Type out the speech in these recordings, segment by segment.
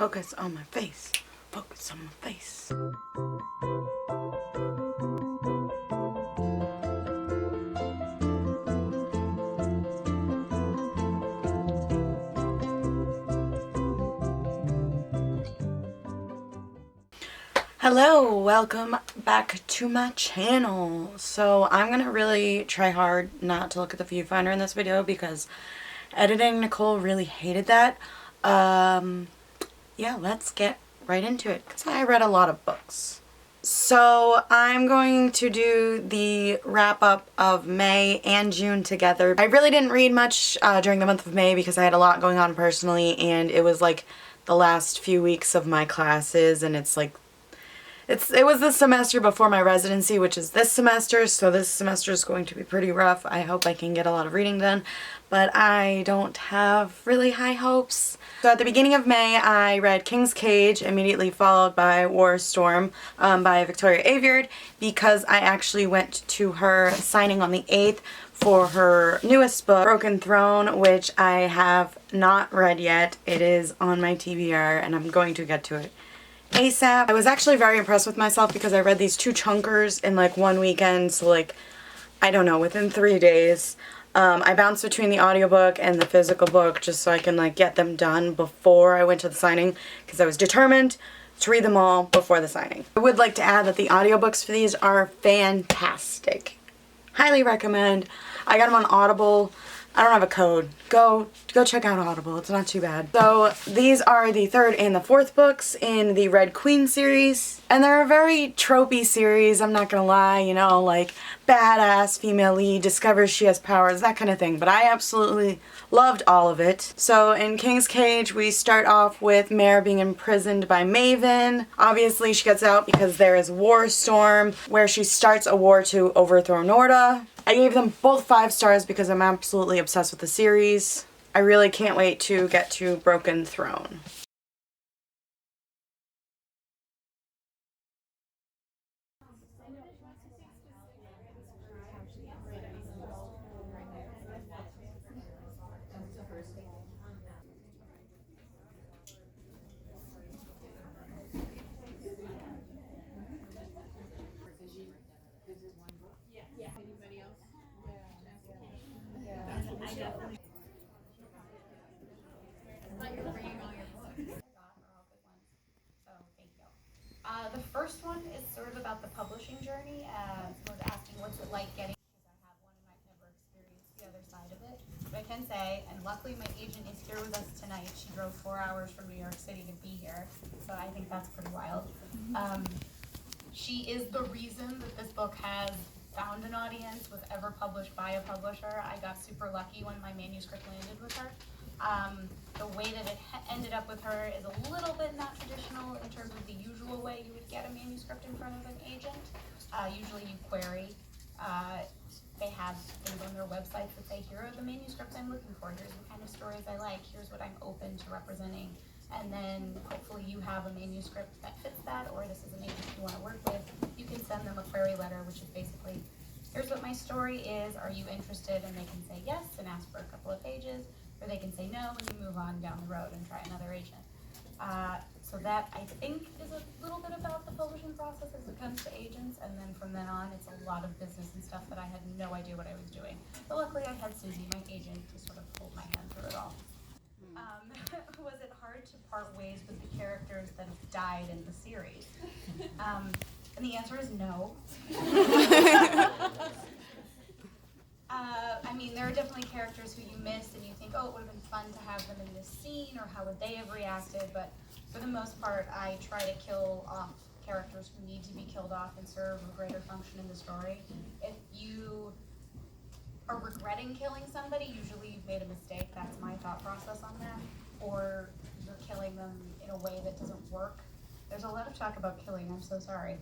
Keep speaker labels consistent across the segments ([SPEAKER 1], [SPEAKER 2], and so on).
[SPEAKER 1] Focus on my face. Focus on my face. Hello, welcome back to my channel. So I'm gonna really try hard not to look at the viewfinder in this video because editing Nicole really hated that. Yeah, let's get right into it because I read a lot of books. So I'm going to do the wrap up of May and June together. I really didn't read much during the month of May because I had a lot going on personally, and it was like the last few weeks of my classes, and it's like it was the semester before my residency, which is this semester, so this semester is going to be pretty rough. I hope I can get a lot of reading done, but I don't have really high hopes. So at the beginning of May, I read King's Cage, immediately followed by War Storm by Victoria Aveyard, because I actually went to her signing on the 8th for her newest book, Broken Throne, which I have not read yet. It is on my TBR, and I'm going to get to it ASAP. I was actually very impressed with myself because I read these 2 chunkers in like one weekend, so like, I don't know, within 3 days. I bounced between the audiobook and the physical book just so I can like get them done before I went to the signing because I was determined to read them all before the signing. I would like to add that the audiobooks for these are fantastic. Highly recommend. I got them on Audible. I don't have a code. Go check out Audible. It's not too bad. So these are the 3rd and the 4th books in the Red Queen series. And they're a very tropey series, I'm not gonna lie, you know, like badass female lead discovers she has powers, that kind of thing. But I absolutely loved all of it. So in King's Cage, we start off with Mare being imprisoned by Maven. Obviously she gets out because there is War Storm, where she starts a war to overthrow Norda. I gave them both 5 stars because I'm absolutely obsessed with the series. I really can't wait to get to Broken Throne.
[SPEAKER 2] The first one is sort of about the publishing journey. Someone's asking what's it like getting, because I have one and I've never experienced the other side of it. But I can say, and luckily my agent is here with us tonight. She drove 4 hours from New York City to be here, so I think that's pretty wild. She is the reason that this book has found an audience, was ever published by a publisher. I got super lucky when my manuscript landed with her. The way that it ended up with her is a little bit not traditional in terms of the usual way you would get a manuscript in front of an agent. Usually you query. They have things on their website that say, here are the manuscripts I'm looking for, here's the kind of stories I like, here's what I'm open to representing. And then hopefully you have a manuscript that fits that, or this is an agent you want to work with. You can send them a query letter, which is basically, here's what my story is, are you interested? And they can say yes and ask for a couple of pages, or they can say no and you move on down the road and try another agent. So that, I think, is a little bit about the publishing process as it comes to agents, and then from then on it's a lot of business and stuff that I had no idea what I was doing. But luckily I had Susie, my agent, to sort of hold my hand through it all. Was it hard to part ways with the characters that have died in the series? And the answer is no. I mean, there are definitely characters who you miss and you think, oh, it would have been fun to have them in this scene, or how would they have reacted, but for the most part, I try to kill off characters who need to be killed off and serve a greater function in the story. If you are regretting killing somebody, usually you've made a mistake. That's my thought process on that. Or you're killing them in a way that doesn't work. There's a lot of talk about killing, I'm so sorry.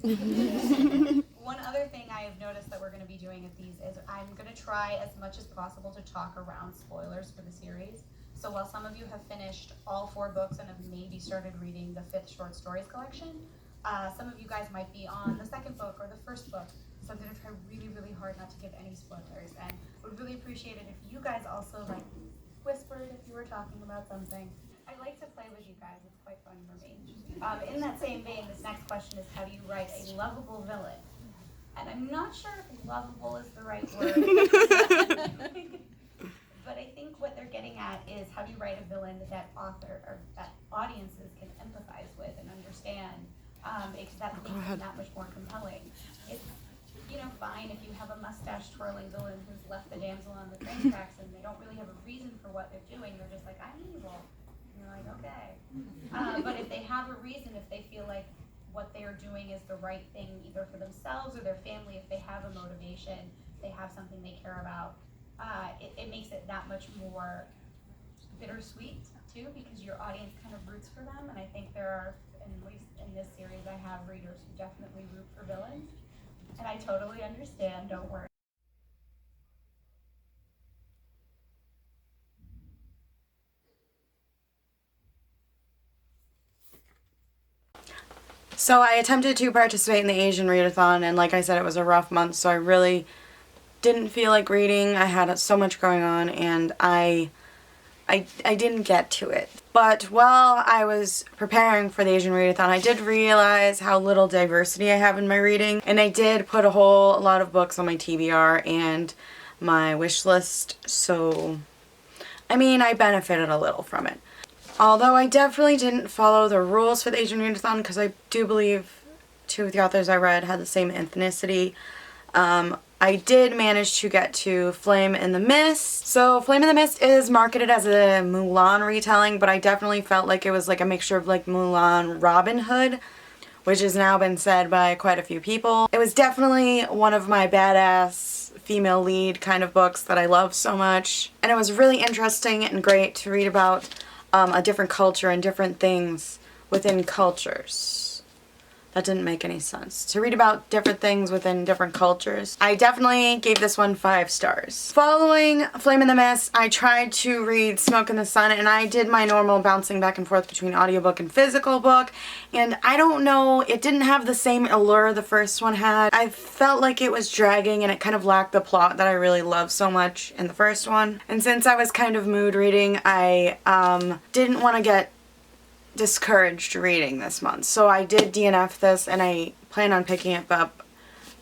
[SPEAKER 2] One other thing I have noticed that we're going to be doing at these is I'm going to try as much as possible to talk around spoilers for the series. So while some of you have finished all 4 books and have maybe started reading the 5th short stories collection, some of you guys might be on the 2nd book or the 1st book. So I'm going to try really, really hard not to give any spoilers, and would really appreciate it if you guys also like whispered if you were talking about something. I like to play with you guys. It's quite fun for me. In that same vein, this next question is, how do you write a lovable villain? And I'm not sure if lovable is the right word. But I think what they're getting at is, how do you write a villain that author or that audiences can empathize with and understand? Because that makes it that much more compelling. It's, you know, fine if you have a mustache twirling villain who's left the damsel on the train tracks and they don't really have a reason for what they're doing. They're just like, I'm evil. And you're like, okay. But if they have a reason, if they feel like what they are doing is the right thing, either for themselves or their family, if they have a motivation, they have something they care about, it makes it that much more bittersweet too, because your audience kind of roots for them. And I think there are, at least in this series, I have readers who definitely root for villains. And I totally understand, don't worry.
[SPEAKER 1] So I attempted to participate in the Asian Readathon, and like I said, it was a rough month, so I really didn't feel like reading. I had so much going on, and I didn't get to it. But while I was preparing for the Asian Readathon, I did realize how little diversity I have in my reading, and I did put a lot of books on my TBR and my wish list, so I mean, I benefited a little from it. Although I definitely didn't follow the rules for the Asian Readathon, because I do believe two of the authors I read had the same ethnicity. I did manage to get to Flame in the Mist. So Flame in the Mist is marketed as a Mulan retelling, but I definitely felt like it was like a mixture of like Mulan Robin Hood, which has now been said by quite a few people. It was definitely one of my badass female lead kind of books that I love so much. And it was really interesting and great to read about a different culture and different things within cultures. That didn't make any sense. To read about different things within different cultures. I definitely gave this one 5 stars. Following Flame in the Mist, I tried to read Smoke in the Sun, and I did my normal bouncing back and forth between audiobook and physical book. And I don't know, it didn't have the same allure the first one had. I felt like it was dragging, and it kind of lacked the plot that I really loved so much in the first one. And since I was kind of mood reading, I didn't want to get discouraged reading this month. So I did DNF this, and I plan on picking it up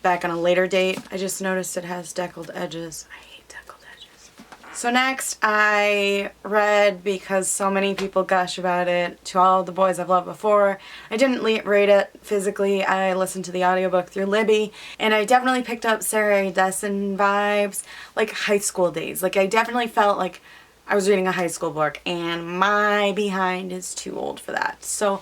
[SPEAKER 1] back on a later date. I just noticed it has deckled edges. I hate deckled edges. So next I read, because so many people gush about it, To All the Boys I've Loved Before. I didn't read it physically. I listened to the audiobook through Libby, and I definitely picked up Sarah Dessen vibes, like high school days. Like I definitely felt like I was reading a high school book, and my behind is too old for that. So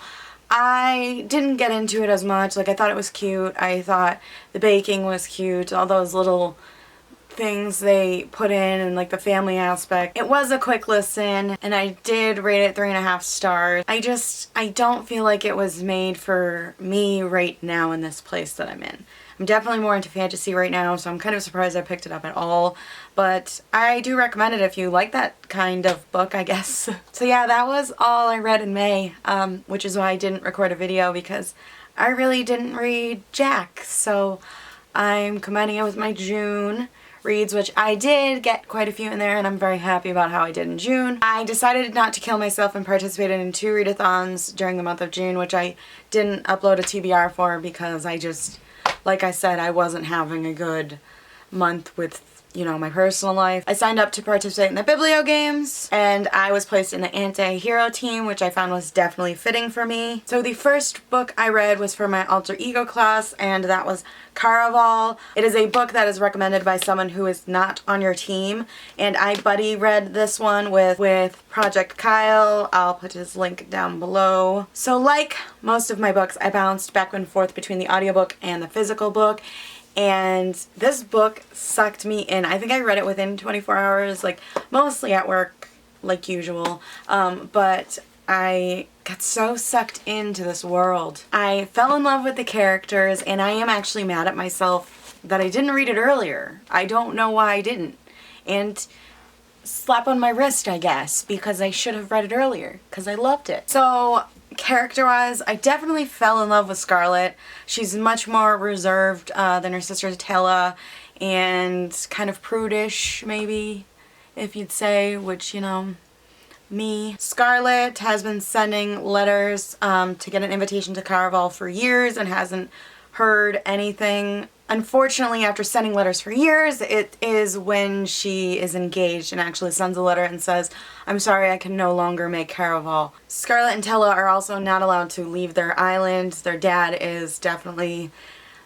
[SPEAKER 1] I didn't get into it as much. Like, I thought it was cute. I thought the baking was cute. All those little things they put in, and like the family aspect. It was a quick listen, and I did rate it 3.5 stars. I don't feel like it was made for me right now in this place that I'm in. I'm definitely more into fantasy right now, so I'm kind of surprised I picked it up at all. But I do recommend it if you like that kind of book, I guess. So yeah, that was all I read in May, which is why I didn't record a video, because I really didn't read jack. So I'm combining it with my June reads, which I did get quite a few in there, and I'm very happy about how I did in June. I decided not to kill myself and participated in 2 readathons during the month of June, which I didn't upload a TBR for because I just, like I said, I wasn't having a good month with, you know, my personal life. I signed up to participate in the Bibliogames, and I was placed in the anti-hero team, which I found was definitely fitting for me. So the first book I read was for my alter ego class, and that was Caraval. It is a book that is recommended by someone who is not on your team, and I buddy read this one with Project Kyle. I'll put his link down below. So like most of my books, I bounced back and forth between the audiobook and the physical book. And this book sucked me in. I think I read it within 24 hours, like mostly at work, like usual. But I got so sucked into this world. I fell in love with the characters, and I am actually mad at myself that I didn't read it earlier. I don't know why I didn't. And slap on my wrist, I guess, because I should have read it earlier, because I loved it. So character-wise, I definitely fell in love with Scarlet. She's much more reserved than her sister Tella, and kind of prudish, maybe, if you'd say, which, you know, me. Scarlett has been sending letters to get an invitation to Caraval for years and hasn't heard anything. Unfortunately, after sending letters for years, it is when she is engaged and actually sends a letter and says, "I'm sorry, I can no longer make Caraval." Scarlett and Tella are also not allowed to leave their island. Their dad is definitely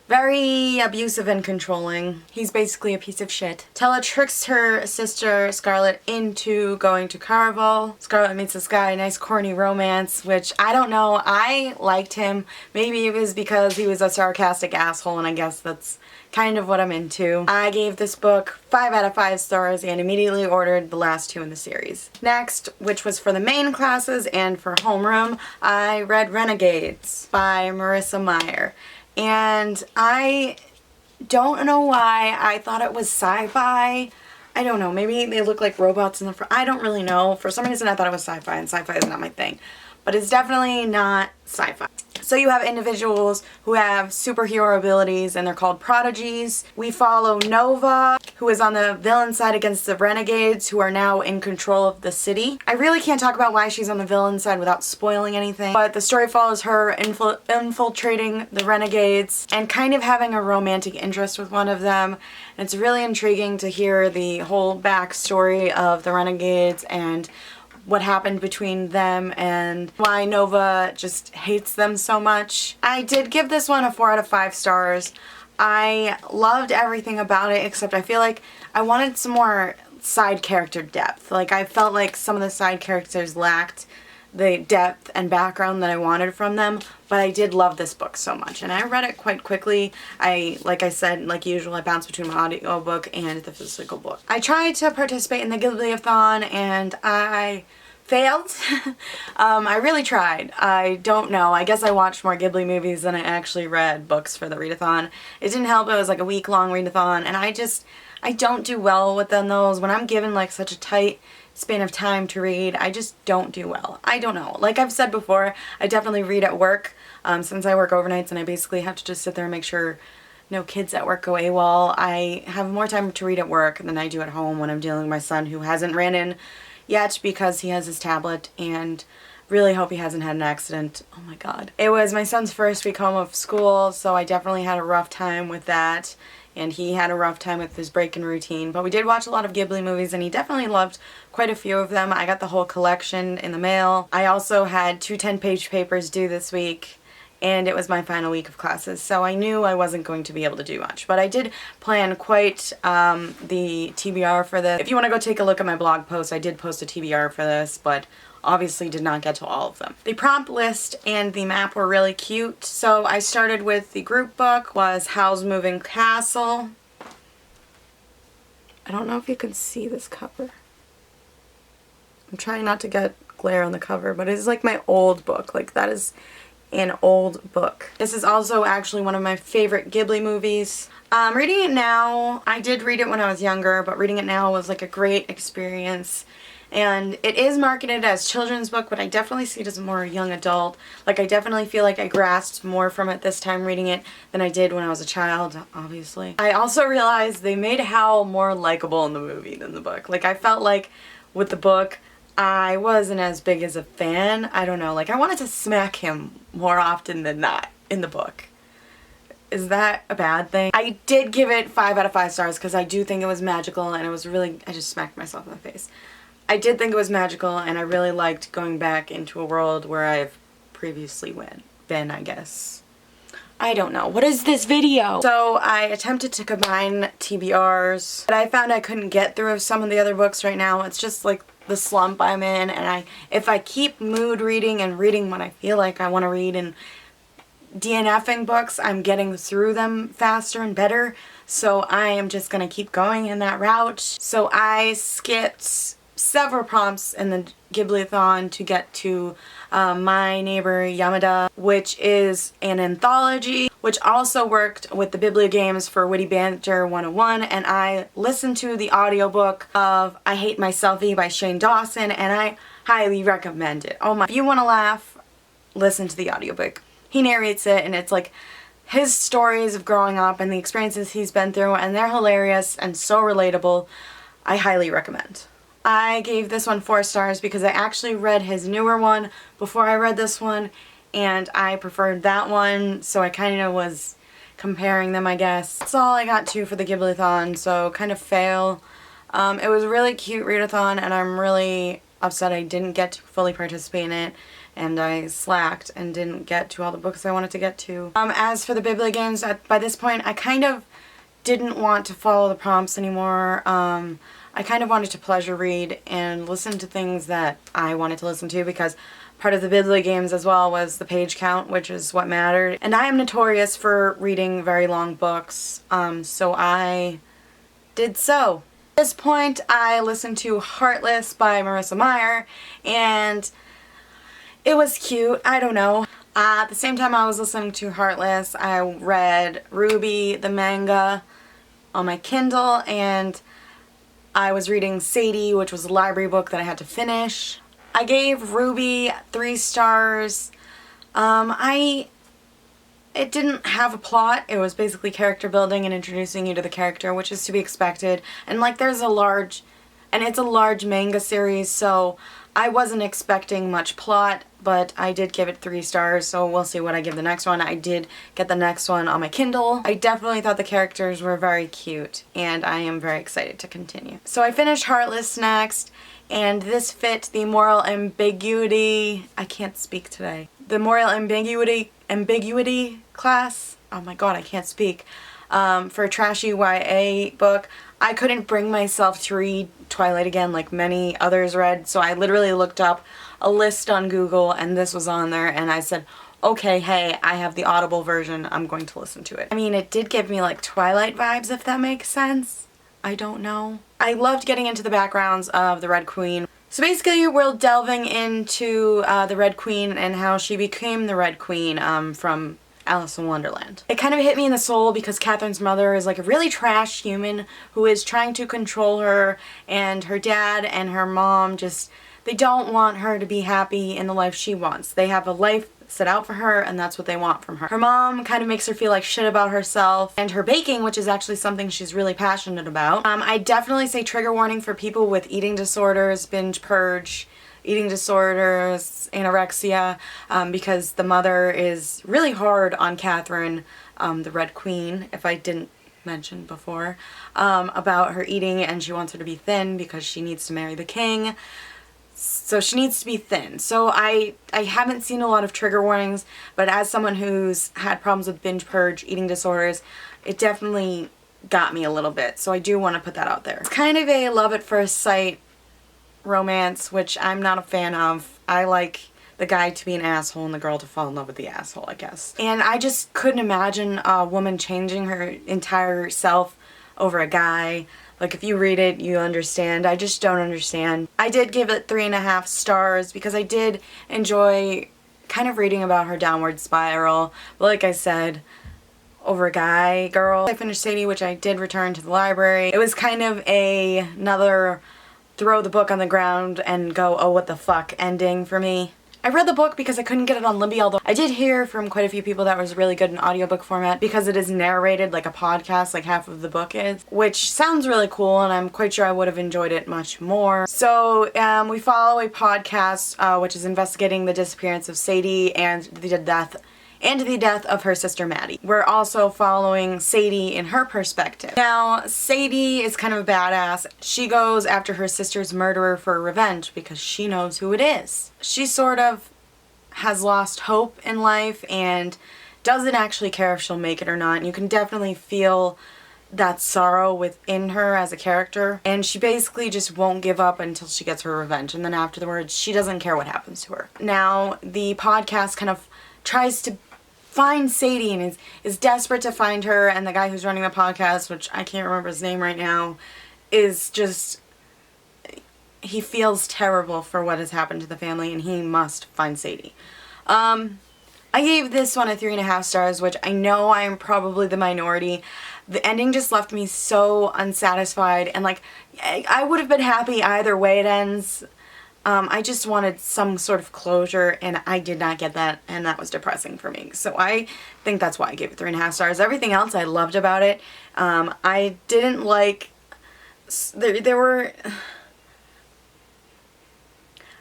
[SPEAKER 1] very abusive and controlling. He's basically a piece of shit. Tella tricks her sister Scarlett into going to Caraval. Scarlett meets this guy, nice corny romance, which I don't know. I liked him. Maybe it was because he was a sarcastic asshole, and I guess that's kind of what I'm into. I gave this book 5 out of 5 stars and immediately ordered the last 2 in the series. Next, which was for the main classes and for homeroom, I read Renegades by Marissa Meyer. And I don't know why I thought it was sci-fi. I don't know, maybe they look like robots in the front. I don't really know. For some reason I thought it was sci-fi, and sci-fi is not my thing. But it's definitely not sci-fi. So you have individuals who have superhero abilities and they're called prodigies. We follow Nova, who is on the villain side against the renegades who are now in control of the city. I really can't talk about why she's on the villain side without spoiling anything, but the story follows her infiltrating the renegades and kind of having a romantic interest with one of them. And it's really intriguing to hear the whole backstory of the renegades and what happened between them and why Nova just hates them so much. I did give this one a 4 out of 5 stars. I loved everything about it, except I feel like I wanted some more side character depth. Like, I felt like some of the side characters lacked the depth and background that I wanted from them, but I did love this book so much, and I read it quite quickly. Like I said, like usual, I bounced between my audiobook and the physical book. I tried to participate in the Ghibliathon, and I failed. I really tried. I don't know. I guess I watched more Ghibli movies than I actually read books for the Readathon. It didn't help. It was like a week-long Readathon, and I don't do well within those. When I'm given like such a tight span of time to read, I just don't do well. I don't know. Like I've said before, I definitely read at work, since I work overnights and I basically have to just sit there and make sure no kids at work go AWOL. I have more time to read at work than I do at home when I'm dealing with my son, who hasn't ran in yet because he has his tablet, and really hope he hasn't had an accident. Oh my god. It was my son's first week home of school, so I definitely had a rough time with that. And he had a rough time with his break-in routine. But we did watch a lot of Ghibli movies, and he definitely loved quite a few of them. I got the whole collection in the mail. I also had 2 10-page papers due this week, and it was my final week of classes, so I knew I wasn't going to be able to do much. But I did plan quite the TBR for this. If you want to go take a look at my blog post, I did post a TBR for this, but obviously did not get to all of them. The prompt list and the map were really cute, so I started with the group book, was Howl's Moving Castle. I don't know if you can see this cover. I'm trying not to get glare on the cover, but it is like my old book. Like, that is an old book. This is also actually one of my favorite Ghibli movies. Reading it now, I did read it when I was younger, but reading it now was like a great experience. And it is marketed as children's book, but I definitely see it as a more young adult. Like, I definitely feel like I grasped more from it this time reading it than I did when I was a child, obviously. I also realized they made Howl more likable in the movie than the book. Like, I felt like with the book, I wasn't as big as a fan. I don't know, like, I wanted to smack him more often than not in the book. Is that a bad thing? I did give it 5 out of 5 stars because I do think it was magical, and it was really, I just smacked myself in the face. I did think it was magical, and I really liked going back into a world where I've previously been, I guess. I don't know. What is this video? So I attempted to combine TBRs, but I found I couldn't get through some of the other books right now. It's just like the slump I'm in, and if I keep mood reading and reading what I feel like I want to read and DNFing books, I'm getting through them faster and better. So I am just going to keep going in that route. So I skipped several prompts in the Ghibliathon to get to My Neighbor Yamada, which is an anthology, which also worked with the Bibliogames for Witty Banter 101, and I listened to the audiobook of I Hate My Selfie by Shane Dawson, and I highly recommend it. Oh my, if you want to laugh, listen to the audiobook. He narrates it, and it's like his stories of growing up and the experiences he's been through, and they're hilarious and so relatable. I highly recommend. I gave this one 4 stars because I actually read his newer one before I read this one, and I preferred that one, so I kind of was comparing them, I guess. That's all I got to for the Ghibliathon, so kind of fail. It was a really cute readathon, and I'm really upset I didn't get to fully participate in it, and I slacked and didn't get to all the books I wanted to get to. As for the Bibliogames, by this point I kind of didn't want to follow the prompts anymore. I kind of wanted to pleasure read and listen to things that I wanted to listen to, because part of the Bibliogames as well was the page count, which is what mattered. And I am notorious for reading very long books, so I did so. At this point, I listened to Heartless by Marissa Meyer, and it was cute. I don't know. At the same time I was listening to Heartless, I read Ruby, the manga, on my Kindle, and I was reading Sadie, which was a library book that I had to finish. I gave Ruby 3 stars. It didn't have a plot. It was basically character building and introducing you to the character, which is to be expected. And like it's a large manga series, so I wasn't expecting much plot, but I did give it 3 stars, so we'll see what I give the next one. I did get the next one on my Kindle. I definitely thought the characters were very cute, and I am very excited to continue. So I finished Heartless next, and this fit the moral ambiguity, I can't speak today, the moral ambiguity class, oh my god, I can't speak, for a trashy YA book. I couldn't bring myself to read Twilight again like many others read, so I literally looked up a list on Google and this was on there, and I said, okay, hey, I have the Audible version, I'm going to listen to it. I mean, it did give me like Twilight vibes, if that makes sense. I don't know. I loved getting into the backgrounds of the Red Queen. So basically we're delving into the Red Queen and how she became the Red Queen from Alice in Wonderland. It kind of hit me in the soul because Catherine's mother is like a really trash human who is trying to control her, and her dad and her mom just, they don't want her to be happy in the life she wants. They have a life set out for her, and that's what they want from her. Her mom kind of makes her feel like shit about herself and her baking, which is actually something she's really passionate about. I definitely say trigger warning for people with eating disorders, binge purge, eating disorders, anorexia, because the mother is really hard on Catherine, the Red Queen, if I didn't mention before, about her eating, and she wants her to be thin because she needs to marry the king. So she needs to be thin. So I haven't seen a lot of trigger warnings, but as someone who's had problems with binge purge, eating disorders, it definitely got me a little bit. So I do want to put that out there. It's kind of a love at first sight romance, which I'm not a fan of. I like the guy to be an asshole and the girl to fall in love with the asshole, I guess. And I just couldn't imagine a woman changing her entire self over a guy. Like, if you read it, you understand. I just don't understand. I did give it 3.5 stars because I did enjoy kind of reading about her downward spiral. But like I said, over a guy, girl. I finished Sadie, which I did return to the library. It was kind of another throw the book on the ground and go, oh, what the fuck ending for me. I read the book because I couldn't get it on Libby, although I did hear from quite a few people that it was really good in audiobook format because it is narrated like a podcast, like half of the book is, which sounds really cool, and I'm quite sure I would have enjoyed it much more. So we follow a podcast which is investigating the disappearance of Sadie and the death of her sister Maddie. We're also following Sadie in her perspective. Now, Sadie is kind of a badass. She goes after her sister's murderer for revenge because she knows who it is. She sort of has lost hope in life and doesn't actually care if she'll make it or not. And you can definitely feel that sorrow within her as a character. And she basically just won't give up until she gets her revenge. And then afterwards, she doesn't care what happens to her. Now, the podcast kind of tries to find Sadie and is desperate to find her, and the guy who's running the podcast, which I can't remember his name right now, is just, he feels terrible for what has happened to the family and he must find Sadie. I gave this one a 3.5 stars, which I know I am probably the minority. The ending just left me so unsatisfied, and like, I would have been happy either way it ends. I just wanted some sort of closure, and I did not get that, and that was depressing for me. So I think that's why I gave it 3.5 stars. Everything else I loved about it. I didn't like, there were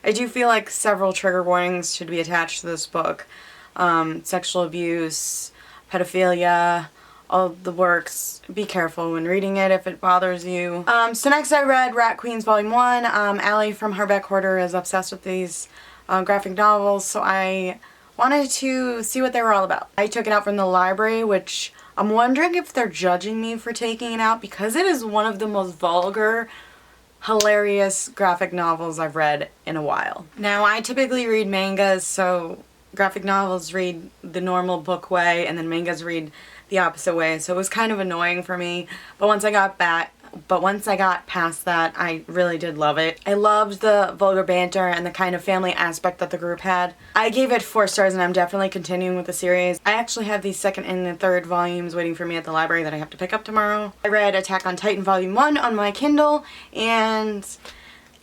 [SPEAKER 1] I do feel like several trigger warnings should be attached to this book. Sexual abuse, pedophilia, all the works. Be careful when reading it if it bothers you. So next I read Rat Queens Volume 1. Allie from Hardback Hoarder is obsessed with these graphic novels, so I wanted to see what they were all about. I took it out from the library, which I'm wondering if they're judging me for taking it out because it is one of the most vulgar, hilarious graphic novels I've read in a while. Now, I typically read mangas, so graphic novels read the normal book way and then mangas read the opposite way, so it was kind of annoying for me. But once I got past that, I really did love it. I loved the vulgar banter and the kind of family aspect that the group had. I gave it 4 stars and I'm definitely continuing with the series. I actually have the second and the third volumes waiting for me at the library that I have to pick up tomorrow. I read Attack on Titan Volume 1 on my Kindle, and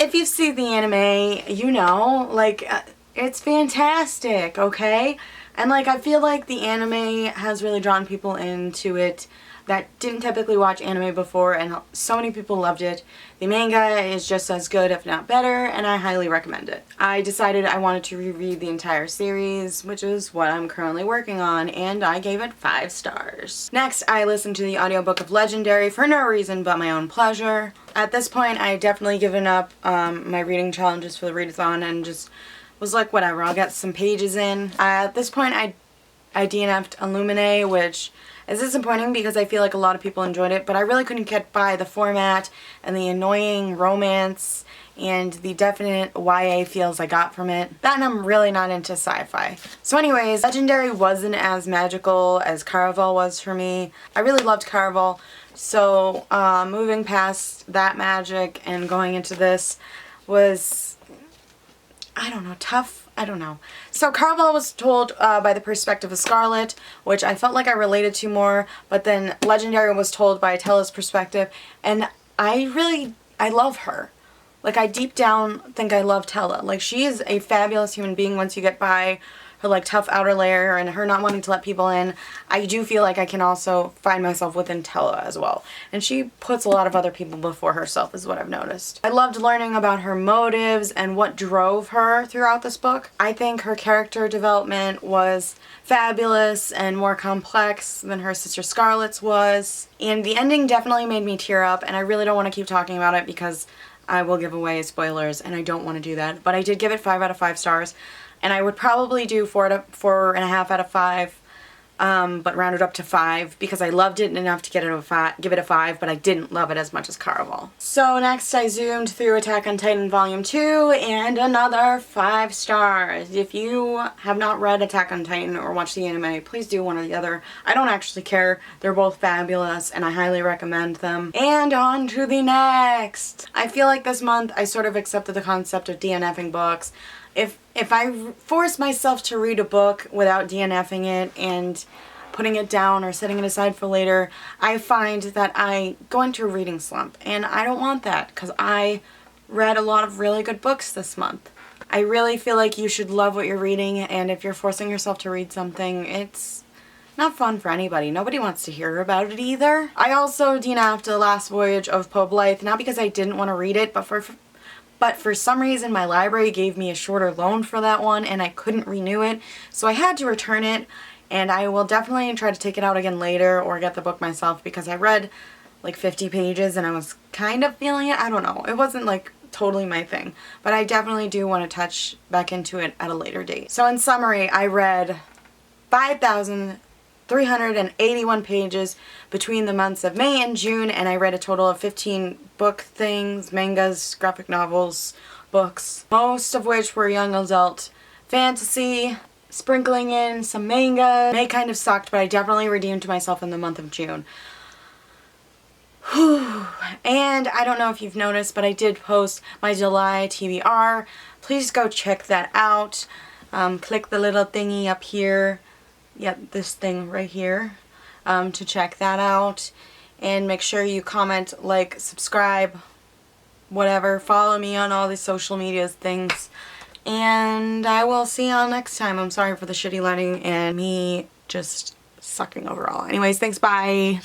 [SPEAKER 1] if you've seen the anime, you know, like, it's fantastic, okay? And like, I feel like the anime has really drawn people into it that didn't typically watch anime before, and so many people loved it. The manga is just as good, if not better, and I highly recommend it. I decided I wanted to reread the entire series, which is what I'm currently working on, and I gave it 5 stars. Next, I listened to the audiobook of Legendary for no reason but my own pleasure. At this point, I had definitely given up my reading challenges for the Readathon and just was like, whatever, I'll get some pages in. At this point, I DNF'd Illumine, which is disappointing because I feel like a lot of people enjoyed it, but I really couldn't get by the format and the annoying romance and the definite YA feels I got from it. That, and I'm really not into sci-fi. So anyways, Legendary wasn't as magical as Caraval was for me. I really loved Caraval, so moving past that magic and going into this was, I don't know, tough. I don't know. So Caraval was told by the perspective of Scarlet, which I felt like I related to more, but then Legendary was told by Tella's perspective, and I love her. Like, I deep down think I love Tella. Like, she is a fabulous human being once you get by her, like, tough outer layer and her not wanting to let people in. I do feel like I can also find myself within Tella as well. And she puts a lot of other people before herself, is what I've noticed. I loved learning about her motives and what drove her throughout this book. I think her character development was fabulous and more complex than her sister Scarlet's was. And the ending definitely made me tear up, and I really don't want to keep talking about it because I will give away spoilers, and I don't want to do that. But I did give it 5 out of 5 stars. And I would probably do 4.5 out of 5, but round it up to 5 because I loved it enough to give it a 5, but I didn't love it as much as Caraval. So next I zoomed through Attack on Titan Volume 2 and another 5 stars. If you have not read Attack on Titan or watched the anime, please do one or the other. I don't actually care. They're both fabulous and I highly recommend them. And on to the next. I feel like this month I sort of accepted the concept of DNFing books. If I force myself to read a book without DNFing it and putting it down or setting it aside for later, I find that I go into a reading slump, and I don't want that because I read a lot of really good books this month. I really feel like you should love what you're reading, and if you're forcing yourself to read something, it's not fun for anybody. Nobody wants to hear about it either. I also DNF'd The Last Voyage of Poe Blythe, not because I didn't want to read it, but for some reason my library gave me a shorter loan for that one and I couldn't renew it, so I had to return it, and I will definitely try to take it out again later or get the book myself because I read like 50 pages and I was kind of feeling it. I don't know. It wasn't like totally my thing, but I definitely do want to touch back into it at a later date. So in summary, I read 5,381 pages between the months of May and June, and I read a total of 15 book things, mangas, graphic novels, books, most of which were young adult fantasy, sprinkling in some manga. May kind of sucked, but I definitely redeemed myself in the month of June. Whew. And I don't know if you've noticed, but I did post my July TBR. Please go check that out. Click the little thingy up here. Yep, this thing right here, to check that out, and make sure you comment, like, subscribe, whatever, follow me on all the social media things, and I will see y'all next time. I'm sorry for the shitty lighting and me just sucking overall. Anyways, thanks, bye!